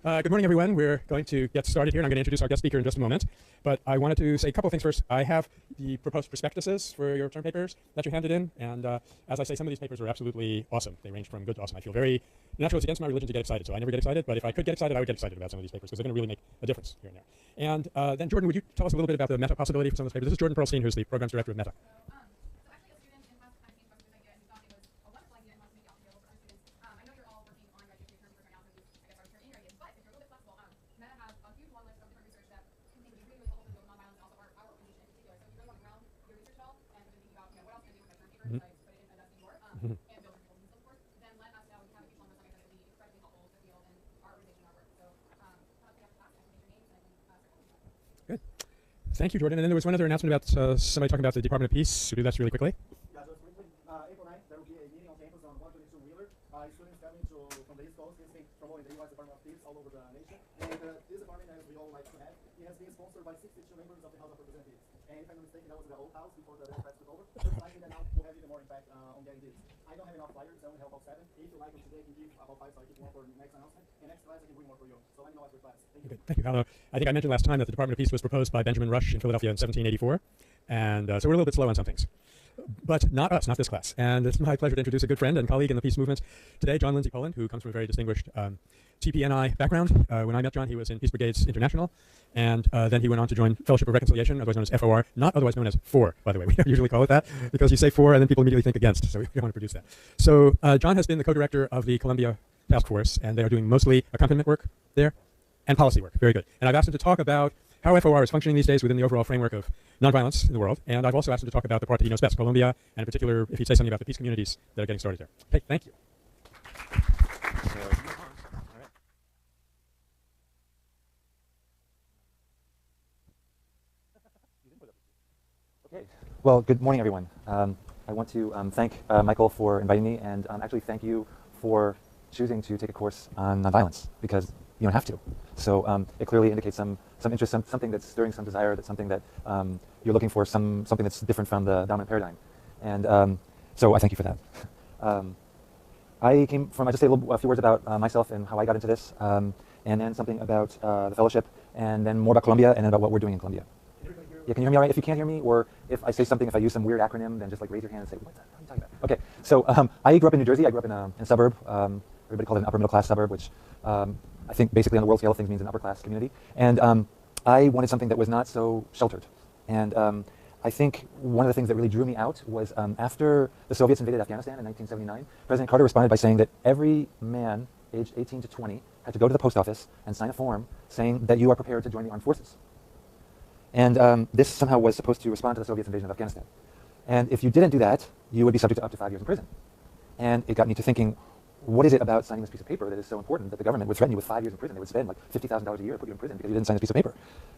Good morning, everyone. We're going to get started here, and I'm going to introduce our guest speaker in just a moment. But I wanted to say a couple of things first. I have the proposed prospectuses for your term papers that you handed in, and as I say, some of these papers are absolutely awesome. They range from good to awesome. I feel very natural. It's against my religion to get excited, so I never get excited. But if I could get excited, I would get excited about some of these papers because they're going to really make a difference here and there. And then, Jordan, would you tell us a little bit about the Meta possibility for some of those papers? This is Jordan Pearlstein, who's the programs director of Meta. Good. Thank you, Jordan. And then there was one other announcement about somebody talking about the Department of Peace. Should we do that really quickly? Yeah, just quickly. April 9th, there will be a meeting on campus on 122 Wheeler. Students coming from the East Coast visiting promoting the U.S. Department of Peace all over the nation. And this department, as we all like to have, it has been sponsored by 62 members of the House of Representatives. And if I'm not mistaken, that was the old house before the Democrats took over. So I think that now we'll have even more impact on getting this. I don't have enough flyers, I only have about 7. If you like them today, I can give about 5, so I keep one for the next announcement. And next class, I can bring more for you. So let me know after class. Thank you. Okay, thank you. I think I mentioned last time that the Department of Peace was proposed by Benjamin Rush in Philadelphia in 1784. And so we're a little bit slow on some things. But not us, not this class. And it's my pleasure to introduce a good friend and colleague in the peace movement today, John Lindsay Poland, who comes from a very distinguished TPNI background. When I met John, he was in Peace Brigades International, and then he went on to join Fellowship of Reconciliation, otherwise known as FOR, not otherwise known as FOR, by the way. We don't usually call it that, because you say FOR and then people immediately think against, so we don't want to produce that. So John has been the co-director of the Columbia Task Force, and they are doing mostly accompaniment work there and policy work. Very good. And I've asked him to talk about how FOR is functioning these days within the overall framework of nonviolence in the world. And I've also asked him to talk about the part that he knows best, Colombia, and in particular, if he'd say something about the peace communities that are getting started there. Okay, thank you. Okay. Well, good morning, everyone. I want to thank Michael for inviting me, and actually thank you for choosing to take a course on nonviolence, because you don't have to. So it clearly indicates some interest, something that's stirring some desire, that's something that you're looking for, something that's different from the dominant paradigm. And so I thank you for that. I came from, I just say a few words about myself and how I got into this, and then something about the fellowship, and then more about Colombia, and then about what we're doing in Colombia. Yeah, can you hear me all right? If you can't hear me, or if I say something, if I use some weird acronym, then just like raise your hand and say, what are you talking about? Okay, so I grew up in New Jersey. I grew up in a suburb. Everybody called it an upper middle class suburb, which I think basically on the world scale of things means an upper class community. And I wanted something that was not so sheltered. And I think one of the things that really drew me out was after the Soviets invaded Afghanistan in 1979, President Carter responded by saying that every man aged 18 to 20 had to go to the post office and sign a form saying that you are prepared to join the armed forces. And this somehow was supposed to respond to the Soviets' invasion of Afghanistan. And if you didn't do that, you would be subject to up to 5 years in prison. And it got me to thinking, what is it about signing this piece of paper that is so important that the government would threaten you with 5 years in prison? They would spend like $50,000 a year to put you in prison because you didn't sign this piece of paper.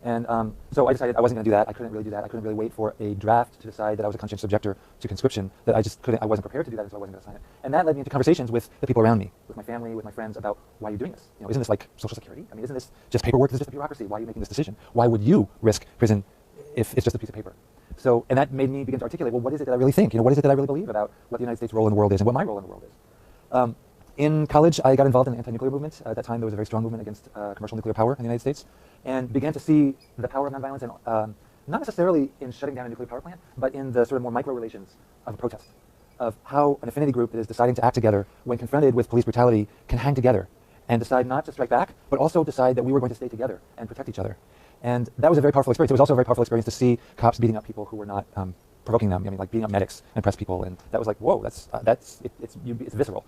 And so I decided I wasn't going to do that. I couldn't really do that. I couldn't really wait for a draft to decide that I was a conscientious objector to conscription, that I just couldn't, I wasn't prepared to do that, and so I wasn't going to sign it. And that led me into conversations with the people around me, with my family, with my friends, about why you're doing this. You know, isn't this like Social Security? I mean, isn't this just paperwork? This is just a bureaucracy. Why are you making this decision? Why would you risk prison if it's just a piece of paper? So, and that made me begin to articulate, well, what is it that I really think? You know, what is it that I really believe about what the United States' role in the world is and what my role in the world is? In college, I got involved in the anti-nuclear movement. At that time, there was a very strong movement against commercial nuclear power in the United States, and began to see the power of nonviolence, and not necessarily in shutting down a nuclear power plant, but in the sort of more micro relations of a protest, of how an affinity group that is deciding to act together when confronted with police brutality can hang together and decide not to strike back, but also decide that we were going to stay together and protect each other. And that was a very powerful experience. It was also a very powerful experience to see cops beating up people who were not provoking them. I mean, like beating up medics and press people, and that was like, whoa, it's visceral.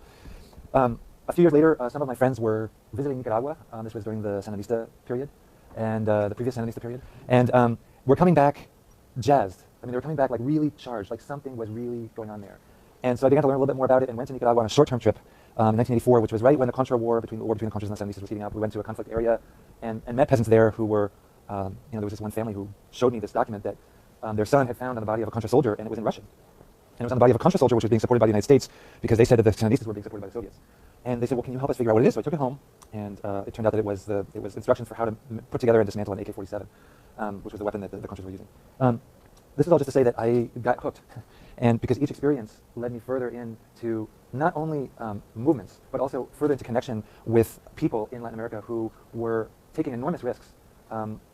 A few years later, some of my friends were visiting Nicaragua. This was during the Sandinista period, and the previous Sandinista period. And we're coming back jazzed. I mean, they were coming back like really charged, like something was really going on there. And so I began to learn a little bit more about it and went to Nicaragua on a short-term trip in 1984, which was right when the Contra War, between the Contras and the Sandinistas was heating up. We went to a conflict area and met peasants there who were, there was this one family who showed me this document that their son had found on the body of a Contra soldier, and it was in Russian. And it was on the body of a Contra soldier, which was being supported by the United States, because they said that the Sandinistas were being supported by the Soviets. And they said, well, can you help us figure out what it is? So I took it home, and it turned out that it was instructions for how to put together and dismantle an AK-47, which was the weapon that the Contras were using. This is all just to say that I got hooked. And because each experience led me further into not only movements, but also further into connection with people in Latin America who were taking enormous risks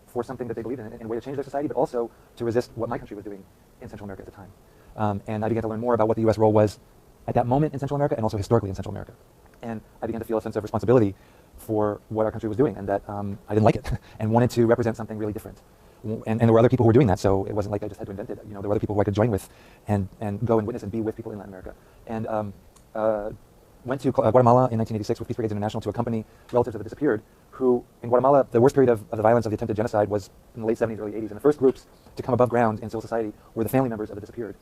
for something that they believed in a way to change their society, but also to resist what my country was doing in Central America at the time. And I began to learn more about what the U.S. role was at that moment in Central America and also historically in Central America. And I began to feel a sense of responsibility for what our country was doing, and that I didn't like it and wanted to represent something really different. And there were other people who were doing that, so it wasn't like I just had to invent it. There were other people who I could join with and go and witness and be with people in Latin America. And went to Guatemala in 1986 with Peace Brigades International to accompany relatives that had disappeared, who in Guatemala, the worst period of the violence of the attempted genocide was in the late 70s, early 80s. And the first groups to come above ground in civil society were the family members of the disappeared,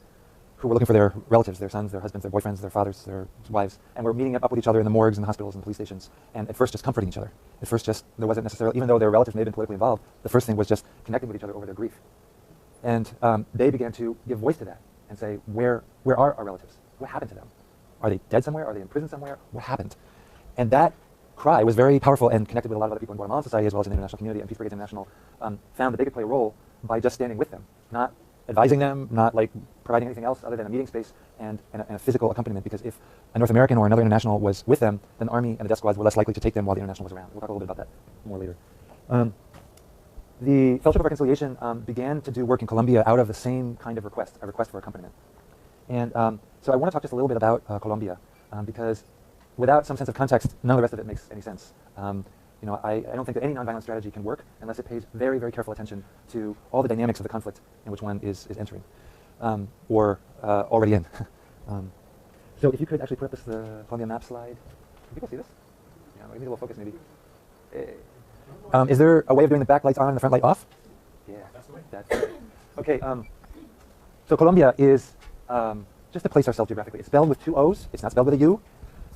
who were looking for their relatives, their sons, their husbands, their boyfriends, their fathers, their wives, and were meeting up with each other in the morgues and the hospitals and the police stations, and at first just comforting each other. At first there wasn't necessarily, even though their relatives may have been politically involved, the first thing was just connecting with each other over their grief. And they began to give voice to that and say, where are our relatives? What happened to them? Are they dead somewhere? Are they in prison somewhere? What happened? And that cry was very powerful and connected with a lot of other people in Guatemalan society as well as in the international community, and Peace Brigades International found that they could play a role by just standing with them, not advising them, not like providing anything else other than a meeting space and a physical accompaniment, because if a North American or another international was with them, then the Army and the death squads were less likely to take them while the international was around. We'll talk a little bit about that more later. The Fellowship of Reconciliation began to do work in Colombia out of the same kind of request, a request for accompaniment. And so I want to talk just a little bit about Colombia, because without some sense of context, none of the rest of it makes any sense. I don't think that any nonviolent strategy can work unless it pays very, very careful attention to all the dynamics of the conflict in which one is entering, or already in. So if you could actually put up the Colombia map slide. Can people see this? Yeah, we need a little focus maybe. Is there a way of doing the back lights on and the front light off? Yeah, that's right. Okay, so Colombia is just to place ourselves geographically. It's spelled with two O's. It's not spelled with a U.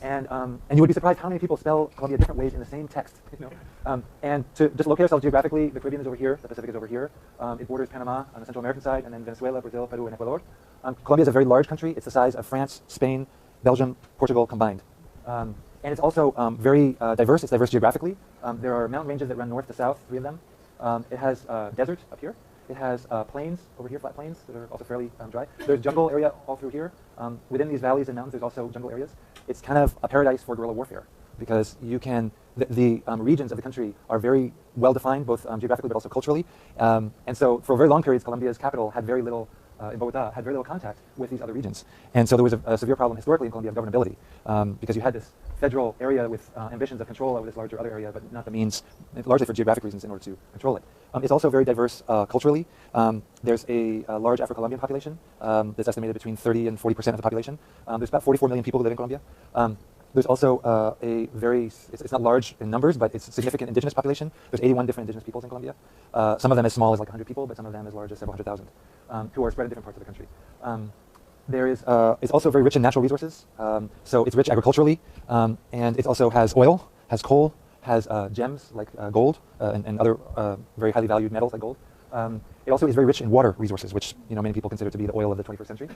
And you would be surprised how many people spell Colombia different ways in the same text. And to just locate ourselves geographically, the Caribbean is over here, the Pacific is over here. It borders Panama on the Central American side, and then Venezuela, Brazil, Peru, and Ecuador. Colombia is a very large country. It's the size of France, Spain, Belgium, Portugal combined. And it's also very diverse. It's diverse geographically. There are mountain ranges that run north to south, 3 of them. It has desert up here. It has plains over here, flat plains that are also fairly dry. There's jungle area all through here. Within these valleys and mountains, there's also jungle areas. It's kind of a paradise for guerrilla warfare because you can, the regions of the country are very well defined, both geographically but also culturally. And so for very long periods, Colombia's capital had very little, in Bogota, had very little contact with these other regions. And so there was a severe problem historically in Colombia of governability because you had this federal area with ambitions of control over this larger other area, but not the means, largely for geographic reasons, in order to control it. It's also very diverse culturally. There's a large Afro-Colombian population that's estimated between 30 and 40% of the population. There's about 44 million people who live in Colombia. There's also a very, it's not large in numbers, but it's a significant indigenous population. There's 81 different indigenous peoples in Colombia. Some of them as small as like 100 people, but some of them as large as several hundred thousand, who are spread in different parts of the country. It's also very rich in natural resources. So it's rich agriculturally, and it also has oil, has coal, has gems like gold and other very highly valued metals like gold. It also is very rich in water resources, which many people consider to be the oil of the 21st century.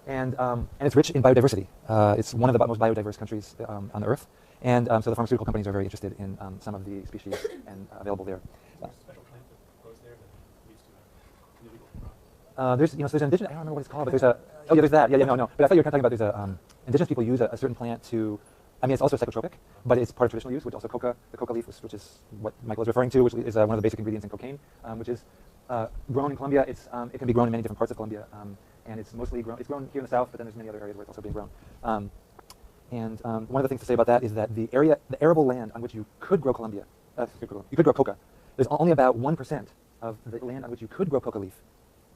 And it's rich in biodiversity. It's one of the most biodiverse countries on the earth. And so the pharmaceutical companies are very interested in some of the species and available there. There's an indigenous, I don't remember what it's called, but there's there's that. No. But I thought you were kind of talking about there's indigenous people use a certain plant to, it's also psychotropic, but it's part of traditional use, which also the coca leaf, which is what Michael is referring to, which is one of the basic ingredients in cocaine, which is grown in Colombia. It can be grown in many different parts of Colombia, and it's mostly grown. It's grown here in the south, but then there's many other areas where it's also being grown. And one of the things to say about that is that the arable land on which you could grow you could grow coca. There's only about 1% of the land on which you could grow coca leaf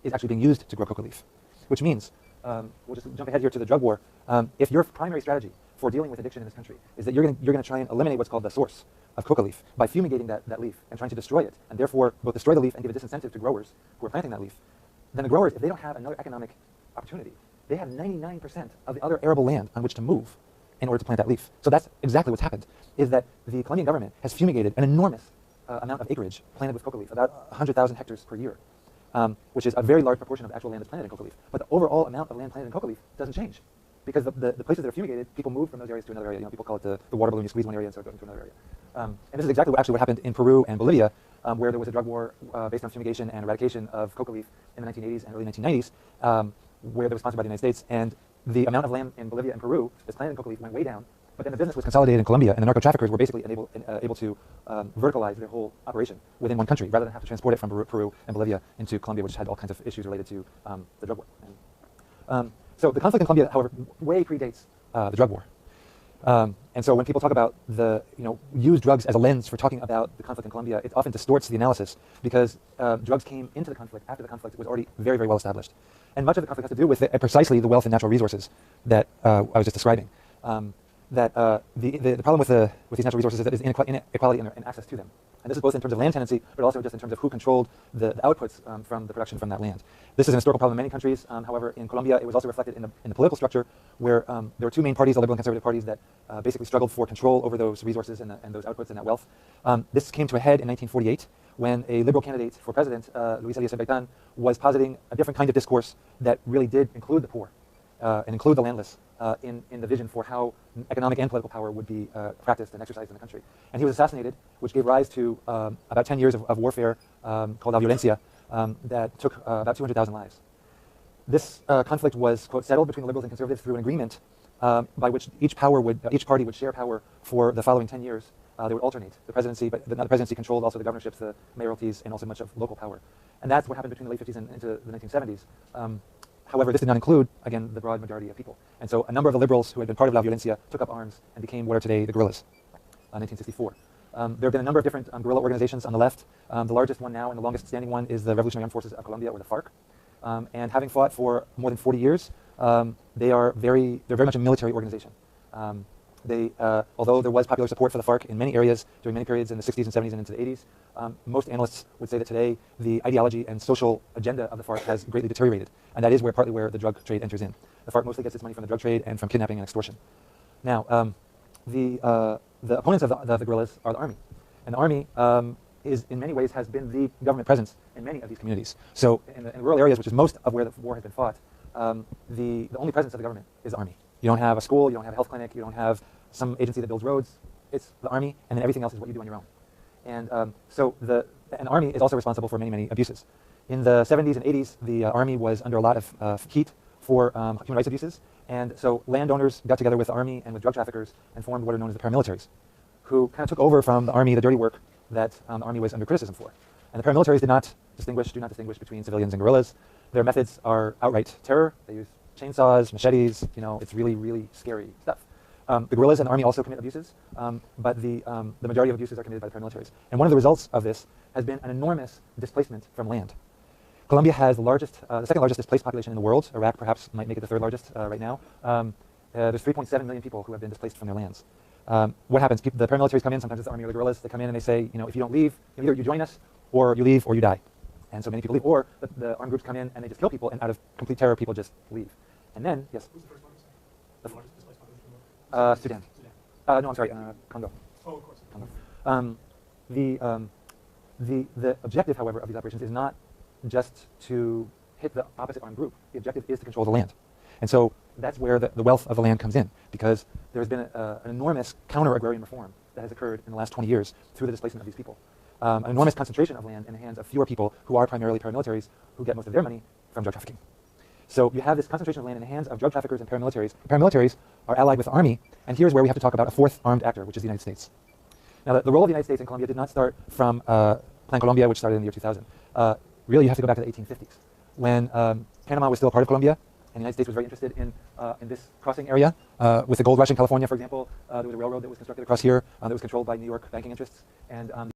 is actually being used to grow coca leaf, which means, we'll just jump ahead here to the drug war. If your primary strategy for dealing with addiction in this country is that you're going to try and eliminate what's called the source of coca leaf by fumigating that leaf and trying to destroy it, and therefore both destroy the leaf and give a disincentive to growers who are planting that leaf, then the growers, if they don't have another economic opportunity, they have 99% of the other arable land on which to move in order to plant that leaf. So that's exactly what's happened, is that the Colombian government has fumigated an enormous amount of acreage planted with coca leaf, about 100,000 hectares per year, which is a very large proportion of the actual land that's planted in coca leaf. But the overall amount of land planted in coca leaf doesn't change, because the places that are fumigated, people move from those areas to another area. People call it the water balloon. You squeeze one area and start going to another area. And this is exactly what happened in Peru and Bolivia, where there was a drug war based on fumigation and eradication of coca leaf in the 1980s and early 1990s. where they were sponsored by the United States, and the amount of land in Bolivia and Peru that's planted in coca leaf went way down. But then the business was consolidated in Colombia, and the narco-traffickers were basically able to verticalize their whole operation within one country, rather than have to transport it from Peru and Bolivia into Colombia, which had all kinds of issues related to the drug war. So the conflict in Colombia, however, way predates the drug war. And so when people talk about use drugs as a lens for talking about the conflict in Colombia, it often distorts the analysis, because drugs came into the conflict after the conflict was already very, very well established. And much of the conflict has to do with precisely the wealth and natural resources that I was just describing. The problem with these natural resources is that there's inequality in access to them. And this is both in terms of land tenancy, but also just in terms of who controlled the outputs from the production from that land. This is an historical problem in many countries. However, in Colombia, it was also reflected in the political structure, where there were two main parties, the liberal and conservative parties, that basically struggled for control over those resources and those outputs and that wealth. This came to a head in 1948, when a liberal candidate for president, Luis Elias Gaitan, was positing a different kind of discourse that really did include the poor and include the landless in the vision for how economic and political power would be practiced and exercised in the country. And he was assassinated, which gave rise to about 10 years of warfare called La Violencia that took about 200,000 lives. This conflict was, quote, settled between the liberals and conservatives through an agreement by which each party would share power for the following 10 years. They would alternate the presidency, but not the presidency controlled also the governorships, the mayoralties, and also much of local power. And that's what happened between the late 50s and into the 1970s. However, this did not include, again, the broad majority of people. And so a number of the liberals who had been part of La Violencia took up arms and became what are today the guerrillas, 1964. There have been a number of different guerrilla organizations on the left. The largest one now and the longest standing one is the Revolutionary Armed Forces of Colombia, or the FARC. And having fought for more than 40 years, they're very much a military organization. Although there was popular support for the FARC in many areas during many periods in the 60s and 70s and into the 80s, most analysts would say that today the ideology and social agenda of the FARC has greatly deteriorated, and that is partly where the drug trade enters in. The FARC mostly gets its money from the drug trade and from kidnapping and extortion. Now, the opponents of the guerrillas are the army, and the army is in many ways has been the government presence in many of these communities. So in rural areas, which is most of where the war has been fought, the only presence of the government is the army. You don't have a school, you don't have a health clinic, you don't have some agency that builds roads. It's the army, and then everything else is what you do on your own. And so the army is also responsible for many, many abuses. In the 70s and 80s, the army was under a lot of heat for human rights abuses, and so landowners got together with the army and with drug traffickers and formed what are known as the paramilitaries, who kind of took over from the army the dirty work that the army was under criticism for. And the paramilitaries do not distinguish between civilians and guerrillas. Their methods are outright terror. They use chainsaws, machetes. It's really, really scary stuff. The guerrillas and the army also commit abuses, but the majority of abuses are committed by the paramilitaries. And one of the results of this has been an enormous displacement from land. Colombia has the second largest displaced population in the world. Iraq perhaps might make it the third largest right now. There's 3.7 million people who have been displaced from their lands. What happens? The paramilitaries come in, sometimes it's the army or the guerrillas. They come in and they say, if you don't leave, either you join us, or you leave, or you die. And so many people leave. Or the armed groups come in and they just kill people, and out of complete terror, people just leave. And then, yes? Who's the first one? The largest displaced population in the world? Sudan. No, I'm sorry, Congo. Oh, of course. Congo. The objective, however, of these operations is not just to hit the opposite armed group. The objective is to control the land. And so that's where the wealth of the land comes in, because there's been an enormous counter-agrarian reform that has occurred in the last 20 years through the displacement of these people. An enormous concentration of land in the hands of fewer people who are primarily paramilitaries, who get most of their money from drug trafficking. So you have this concentration of land in the hands of drug traffickers and paramilitaries. Paramilitaries are allied with the army, and here's where we have to talk about a fourth armed actor, which is the United States. Now, the role of the United States in Colombia did not start from Plan Colombia, which started in the year 2000. Really, you have to go back to the 1850s, when Panama was still a part of Colombia, and the United States was very interested in this crossing area. With the gold rush in California, for example, there was a railroad that was constructed across here that was controlled by New York banking interests, and